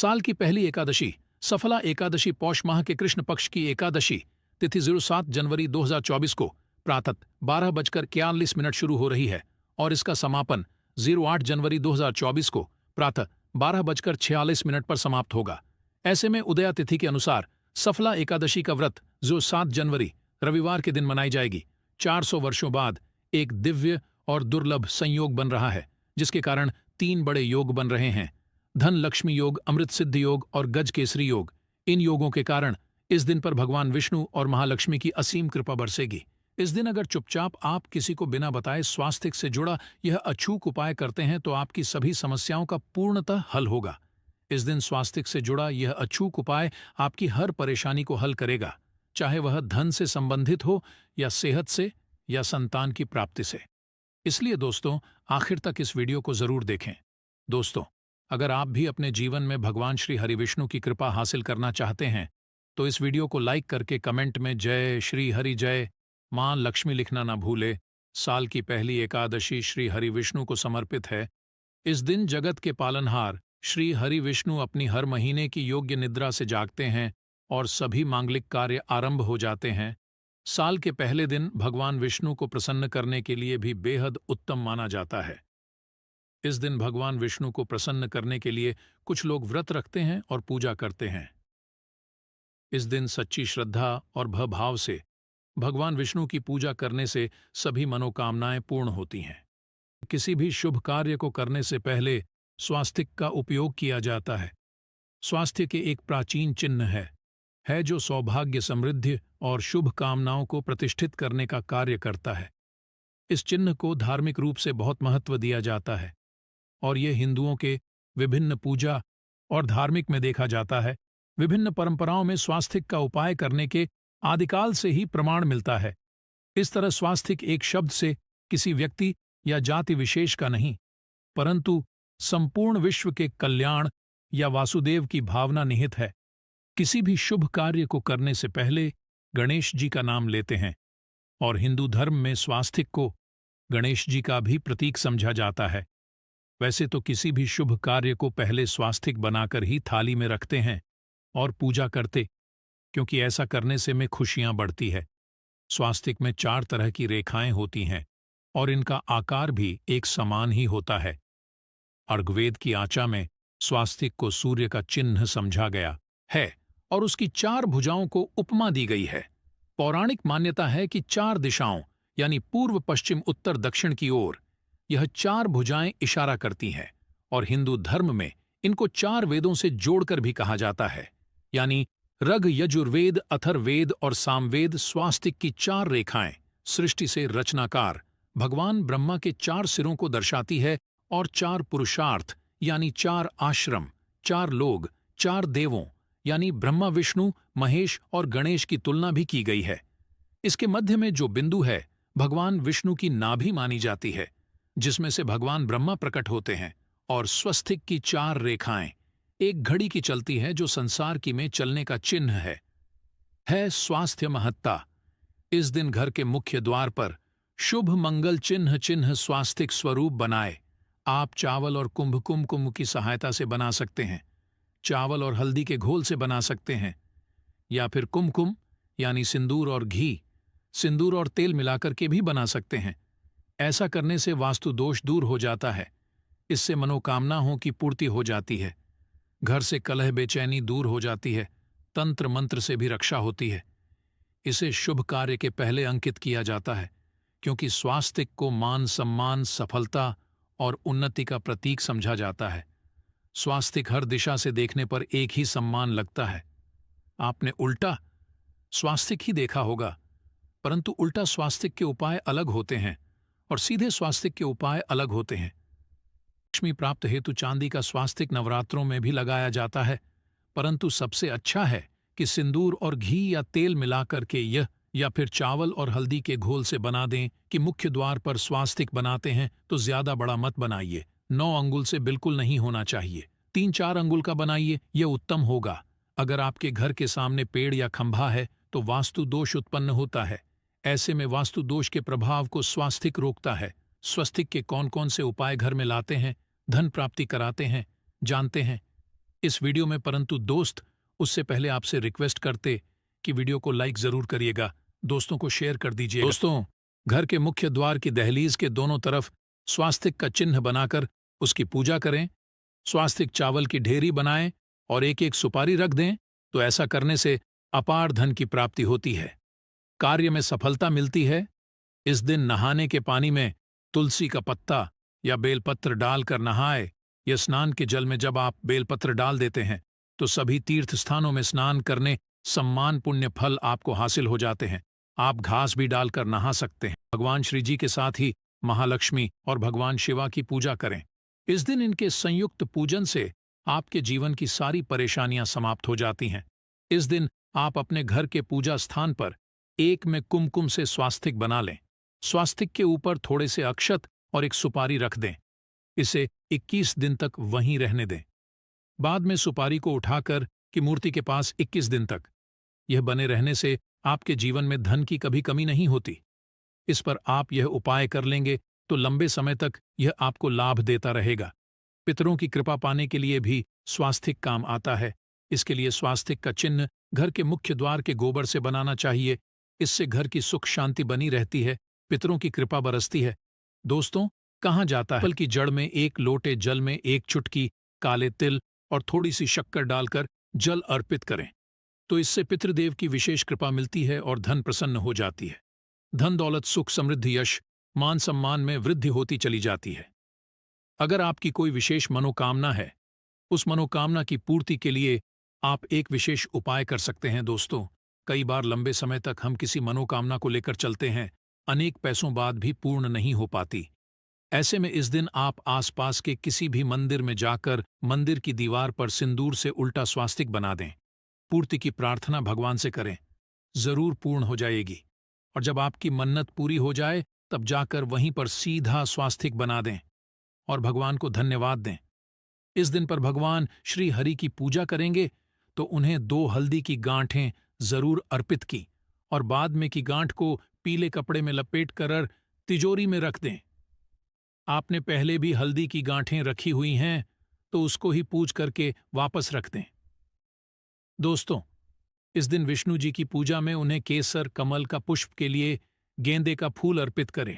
साल की पहली एकादशी सफला एकादशी पौष माह के कृष्ण पक्ष की एकादशी तिथि 07 जनवरी 2024 को प्रातः 12:41 शुरू हो रही है और इसका समापन 08 जनवरी 2024 को प्रातः 12:46 पर समाप्त होगा। ऐसे में उदया तिथि के अनुसार सफला एकादशी का व्रत जो 7 जनवरी रविवार के दिन मनाई जाएगी 400 वर्षों बाद एक दिव्य और दुर्लभ संयोग बन रहा है, जिसके कारण 3 बड़े योग बन रहे हैं। धन लक्ष्मी योग, अमृत सिद्धि योग और गज केसरी योग। इन योगों के कारण इस दिन पर भगवान विष्णु और महालक्ष्मी की असीम कृपा बरसेगी। इस दिन अगर चुपचाप आप किसी को बिना बताए स्वास्थ्य से जुड़ा यह अचूक उपाय करते हैं तो आपकी सभी समस्याओं का पूर्णतः हल होगा। इस दिन स्वास्थ्य से जुड़ा यह अचूक उपाय आपकी हर परेशानी को हल करेगा, चाहे वह धन से संबंधित हो या सेहत से या संतान की प्राप्ति से। इसलिए दोस्तों, आखिर तक इस वीडियो को जरूर देखें। दोस्तों, अगर आप भी अपने जीवन में भगवान श्री हरिविष्णु की कृपा हासिल करना चाहते हैं तो इस वीडियो को लाइक करके कमेंट में जय श्री हरि जय मां लक्ष्मी लिखना ना भूले। साल की पहली एकादशी श्री हरिविष्णु को समर्पित है। इस दिन जगत के पालनहार श्री हरिविष्णु अपनी हर महीने की योग्य निद्रा से जागते हैं और सभी मांगलिक कार्य आरंभ हो जाते हैं। साल के पहले दिन भगवान विष्णु को प्रसन्न करने के लिए भी बेहद उत्तम माना जाता है। इस दिन भगवान विष्णु को प्रसन्न करने के लिए कुछ लोग व्रत रखते हैं और पूजा करते हैं। इस दिन सच्ची श्रद्धा और भवभाव से भगवान विष्णु की पूजा करने से सभी मनोकामनाएं पूर्ण होती हैं। किसी भी शुभ कार्य को करने से पहले स्वास्तिक का उपयोग किया जाता है। स्वास्थ्य के एक प्राचीन चिन्ह है जो सौभाग्य, समृद्धि और शुभ कामनाओं को प्रतिष्ठित करने का कार्य करता है। इस चिन्ह को धार्मिक रूप से बहुत महत्व दिया जाता है और ये हिंदुओं के विभिन्न पूजा और धार्मिक में देखा जाता है। विभिन्न परंपराओं में स्वास्तिक का उपाय करने के आदिकाल से ही प्रमाण मिलता है। इस तरह स्वास्तिक एक शब्द से किसी व्यक्ति या जाति विशेष का नहीं, परंतु संपूर्ण विश्व के कल्याण या वासुदेव की भावना निहित है। किसी भी शुभ कार्य को करने से पहले गणेश जी का नाम लेते हैं और हिंदू धर्म में स्वास्तिक को गणेश जी का भी प्रतीक समझा जाता है। वैसे तो किसी भी शुभ कार्य को पहले स्वास्तिक बनाकर ही थाली में रखते हैं और पूजा करते, क्योंकि ऐसा करने से में खुशियां बढ़ती है। स्वास्तिक में 4 तरह की रेखाएं होती हैं और इनका आकार भी एक समान ही होता है। अर्ग्वेद की आचा में स्वास्तिक को सूर्य का चिन्ह समझा गया है और उसकी 4 भुजाओं को उपमा दी गई है। पौराणिक मान्यता है कि 4 दिशाओं यानी पूर्व, पश्चिम, उत्तर, दक्षिण की ओर यह 4 भुजाएं इशारा करती हैं और हिंदू धर्म में इनको 4 वेदों से जोड़कर भी कहा जाता है, यानी ऋग, यजुर्वेद, अथर्ववेद और सामवेद। स्वास्तिक की 4 रेखाएं सृष्टि से रचनाकार भगवान ब्रह्मा के 4 सिरों को दर्शाती है और 4 पुरुषार्थ यानी 4 आश्रम, 4 लोग, 4 देवों यानी ब्रह्मा, विष्णु, महेश और गणेश की तुलना भी की गई है। इसके मध्य में जो बिंदु है भगवान विष्णु की नाभि मानी जाती है, जिसमें से भगवान ब्रह्मा प्रकट होते हैं। और स्वस्तिक की 4 रेखाएं एक घड़ी की चलती है जो संसार की में चलने का चिन्ह है स्वास्थ्य महत्ता। इस दिन घर के मुख्य द्वार पर शुभ मंगल चिन्ह स्वास्तिक स्वरूप बनाए। आप चावल और कुंभ की सहायता से बना सकते हैं, चावल और हल्दी के घोल से बना सकते हैं, या फिर कुमकुम यानी सिंदूर और घी, सिंदूर और तेल मिलाकर के भी बना सकते हैं। ऐसा करने से वास्तु दोष दूर हो जाता है। इससे मनोकामनाओं की पूर्ति हो जाती है, घर से कलह बेचैनी दूर हो जाती है, तंत्र मंत्र से भी रक्षा होती है। इसे शुभ कार्य के पहले अंकित किया जाता है, क्योंकि स्वास्तिक को मान सम्मान, सफलता और उन्नति का प्रतीक समझा जाता है। स्वास्तिक हर दिशा से देखने पर एक ही सम्मान लगता है। आपने उल्टा स्वास्तिक ही देखा होगा, परंतु उल्टा स्वास्तिक के उपाय अलग होते हैं और सीधे स्वास्तिक के उपाय अलग होते हैं। लक्ष्मी प्राप्त हेतु चांदी का स्वास्तिक नवरात्रों में भी लगाया जाता है, परंतु सबसे अच्छा है कि सिंदूर और घी या तेल मिलाकर के यह या फिर चावल और हल्दी के घोल से बना दें। कि मुख्य द्वार पर स्वास्तिक बनाते हैं तो ज्यादा बड़ा मत बनाइए, 9 अंगुल से बिल्कुल नहीं होना चाहिए, 3-4 अंगुल का बनाइए, यह उत्तम होगा। अगर आपके घर के सामने पेड़ या खंभा है तो वास्तु दोष उत्पन्न होता है। ऐसे में वास्तु दोष के प्रभाव को स्वास्तिक रोकता है। स्वस्तिक के कौन कौन से उपाय घर में लाते हैं, धन प्राप्ति कराते हैं, जानते हैं? इस वीडियो में, परंतु दोस्त उससे पहले आपसे रिक्वेस्ट करते कि वीडियो को लाइक जरूर करिएगा, दोस्तों को शेयर कर दीजिए। दोस्तों, घर के मुख्य द्वार की दहलीज के दोनों तरफ स्वास्तिक का चिन्ह बनाकर उसकी पूजा करें। स्वास्तिक चावल की ढेरी बनाएं और एक एक सुपारी रख दें, तो ऐसा करने से अपार धन की प्राप्ति होती है, कार्य में सफलता मिलती है। इस दिन नहाने के पानी में तुलसी का पत्ता या बेलपत्र डालकर नहाए। या स्नान के जल में जब आप बेलपत्र डाल देते हैं तो सभी तीर्थ स्थानों में स्नान करने सम्मान पुण्य फल आपको हासिल हो जाते हैं। आप घास भी डालकर नहा सकते हैं। भगवान श्री जी के साथ ही महालक्ष्मी और भगवान शिवा की पूजा करें। इस दिन इनके संयुक्त पूजन से आपके जीवन की सारी परेशानियां समाप्त हो जाती हैं। इस दिन आप अपने घर के पूजा स्थान पर एक में कुमकुम से स्वास्तिक बना लें। स्वास्तिक के ऊपर थोड़े से अक्षत और एक सुपारी रख दें। इसे 21 दिन तक वहीं रहने दें। बाद में सुपारी को उठाकर की मूर्ति के पास 21 दिन तक यह बने रहने से आपके जीवन में धन की कभी कमी नहीं होती। इस पर आप यह उपाय कर लेंगे तो लंबे समय तक यह आपको लाभ देता रहेगा। पितरों की कृपा पाने के लिए भी स्वास्तिक काम आता है। इसके लिए स्वास्तिक का चिन्ह घर के मुख्य द्वार के गोबर से बनाना चाहिए। इससे घर की सुख शांति बनी रहती है, पितरों की कृपा बरसती है। दोस्तों, कहा जाता है पीपल की जड़ में एक लोटे जल में एक चुटकी काले तिल और थोड़ी सी शक्कर डालकर जल अर्पित करें, तो इससे पितृदेव की विशेष कृपा मिलती है और धन प्रसन्न हो जाती है। धन दौलत सुख समृद्धि यश मान सम्मान में वृद्धि होती चली जाती है। अगर आपकी कोई विशेष मनोकामना है, उस मनोकामना की पूर्ति के लिए आप एक विशेष उपाय कर सकते हैं। दोस्तों, कई बार लंबे समय तक हम किसी मनोकामना को लेकर चलते हैं, अनेक पैसों बाद भी पूर्ण नहीं हो पाती। ऐसे में इस दिन आप आसपास के किसी भी मंदिर में जाकर मंदिर की दीवार पर सिंदूर से उल्टा स्वास्तिक बना दें। पूर्ति की प्रार्थना भगवान से करें, जरूर पूर्ण हो जाएगी। और जब आपकी मन्नत पूरी हो जाए तब जाकर वहीं पर सीधा स्वास्तिक बना दें और भगवान को धन्यवाद दें। इस दिन पर भगवान श्री हरि की पूजा करेंगे तो उन्हें 2 हल्दी की गांठें जरूर अर्पित की और बाद में की गांठ को पीले कपड़े में लपेट कर तिजोरी में रख दें। आपने पहले भी हल्दी की गांठें रखी हुई हैं तो उसको ही पूज करके वापस रख दें। दोस्तों, इस दिन विष्णु जी की पूजा में उन्हें केसर कमल का पुष्प के लिए गेंदे का फूल अर्पित करें।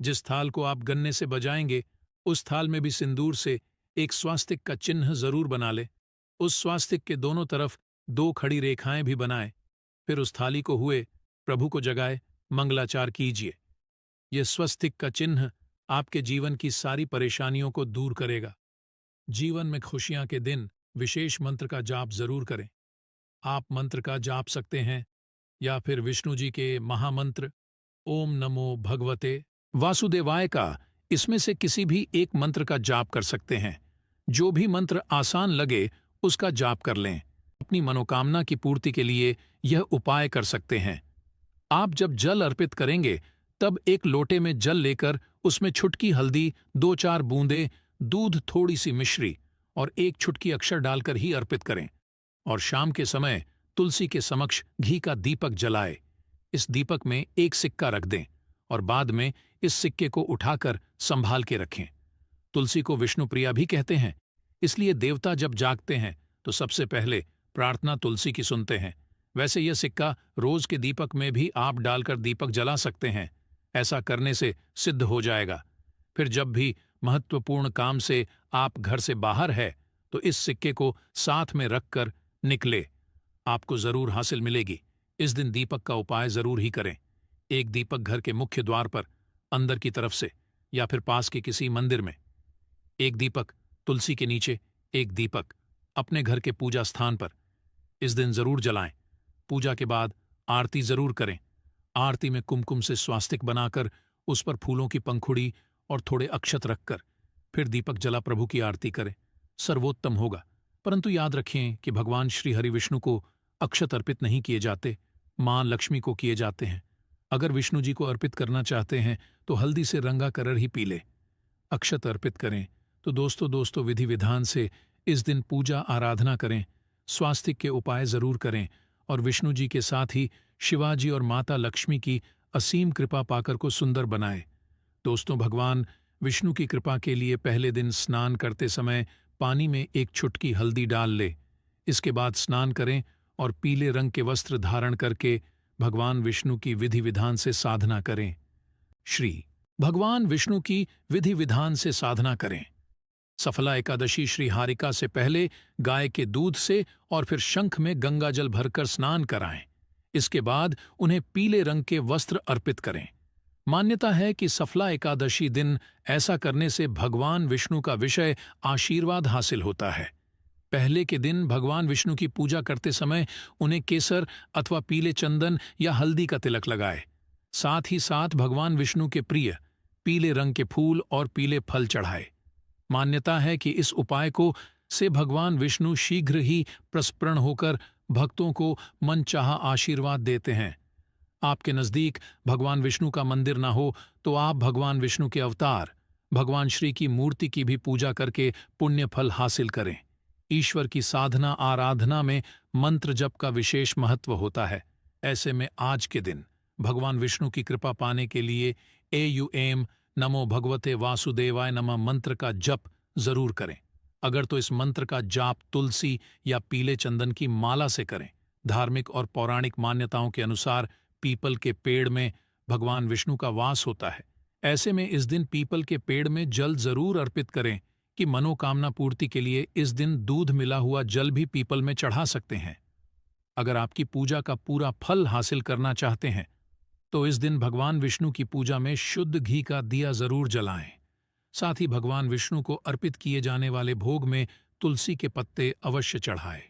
जिस थाल को आप गन्ने से बजाएंगे उस थाल में भी सिंदूर से एक स्वास्तिक का चिन्ह जरूर बना ले। उस स्वास्तिक के दोनों तरफ 2 खड़ी रेखाएं भी बनाए। फिर उस थाली को हुए प्रभु को जगाए मंगलाचार कीजिए। यह स्वस्तिक का चिन्ह आपके जीवन की सारी परेशानियों को दूर करेगा। जीवन में खुशियां के दिन विशेष मंत्र का जाप जरूर करें। आप मंत्र का जाप सकते हैं या फिर विष्णु जी के महामंत्र ओम नमो भगवते वासुदेवाय का इसमें से किसी भी एक मंत्र का जाप कर सकते हैं। जो भी मंत्र आसान लगे उसका जाप कर लें। अपनी मनोकामना की पूर्ति के लिए यह उपाय कर सकते हैं। आप जब जल अर्पित करेंगे तब एक लोटे में जल लेकर उसमें छुटकी हल्दी, 2-4 बूंदे दूध, थोड़ी सी मिश्री और 1 छुटकी अक्षर डालकर ही अर्पित करें। और शाम के समय तुलसी के समक्ष घी का दीपक जलाए। इस दीपक में एक सिक्का रख दें और बाद में इस सिक्के को उठाकर संभाल के रखें। तुलसी को विष्णु प्रिया भी कहते हैं, इसलिए देवता जब जागते हैं तो सबसे पहले प्रार्थना तुलसी की सुनते हैं। वैसे यह सिक्का रोज के दीपक में भी आप डालकर दीपक जला सकते हैं। ऐसा करने से सिद्ध हो जाएगा। फिर जब भी महत्वपूर्ण काम से आप घर से बाहर है तो इस सिक्के को साथ में रखकर निकले, आपको जरूर हासिल मिलेगी। इस दिन दीपक का उपाय जरूर ही करें। एक दीपक घर के मुख्य द्वार पर अंदर की तरफ से या फिर पास के किसी मंदिर में, एक दीपक तुलसी के नीचे, एक दीपक अपने घर के पूजा स्थान पर इस दिन जरूर जलाएं। पूजा के बाद आरती जरूर करें। आरती में कुमकुम से स्वास्तिक बनाकर उस पर फूलों की पंखुड़ी और थोड़े अक्षत रखकर फिर दीपक जला प्रभु की आरती करें, सर्वोत्तम होगा। परंतु याद रखें कि भगवान श्री हरि विष्णु को अक्षत अर्पित नहीं किए जाते, मां लक्ष्मी को किए जाते हैं। अगर विष्णु जी को अर्पित करना चाहते हैं तो हल्दी से रंगा करर ही पी ले। अक्षत अर्पित करें तो दोस्तों विधि विधान से इस दिन पूजा आराधना करें, स्वास्तिक के उपाय जरूर करें और विष्णु जी के साथ ही शिवाजी और माता लक्ष्मी की असीम कृपा पाकर को सुंदर बनाए। दोस्तों, भगवान विष्णु की कृपा के लिए पहले दिन स्नान करते समय पानी में एक चुटकी हल्दी डाल ले। इसके बाद स्नान करें और पीले रंग के वस्त्र धारण करके भगवान विष्णु की विधि विधान से साधना करें। श्री भगवान विष्णु की विधि विधान से साधना करें। सफला एकादशी श्री हारिका से पहले गाय के दूध से और फिर शंख में गंगा जल भरकर स्नान कराएं। इसके बाद उन्हें पीले रंग के वस्त्र अर्पित करें। मान्यता है कि सफला एकादशी दिन ऐसा करने से भगवान विष्णु का विषय आशीर्वाद हासिल होता है। पहले के दिन भगवान विष्णु की पूजा करते समय उन्हें केसर अथवा पीले चंदन या हल्दी का तिलक लगाए। साथ ही साथ भगवान विष्णु के प्रिय पीले रंग के फूल और पीले फल चढ़ाए। मान्यता है कि इस उपाय को से भगवान विष्णु शीघ्र ही प्रस्फुरण होकर भक्तों को मनचाहा आशीर्वाद देते हैं। आपके नज़दीक भगवान विष्णु का मंदिर ना हो तो आप भगवान विष्णु के अवतार भगवान श्री की मूर्ति की भी पूजा करके पुण्य फल हासिल करें। ईश्वर की साधना आराधना में मंत्र जप का विशेष महत्व होता है। ऐसे में आज के दिन भगवान विष्णु की कृपा पाने के लिए AUM नमो भगवते वासुदेवाय नमः मंत्र का जप जरूर करें। अगर तो इस मंत्र का जाप तुलसी या पीले चंदन की माला से करें। धार्मिक और पौराणिक मान्यताओं के अनुसार पीपल के पेड़ में भगवान विष्णु का वास होता है। ऐसे में इस दिन पीपल के पेड़ में जल जरूर अर्पित करें कि मनोकामना पूर्ति के लिए इस दिन दूध मिला हुआ जल भी पीपल में चढ़ा सकते हैं। अगर आपकी पूजा का पूरा फल हासिल करना चाहते हैं तो इस दिन भगवान विष्णु की पूजा में शुद्ध घी का दिया जरूर जलाएं। साथ ही भगवान विष्णु को अर्पित किए जाने वाले भोग में तुलसी के पत्ते अवश्य चढ़ाएं।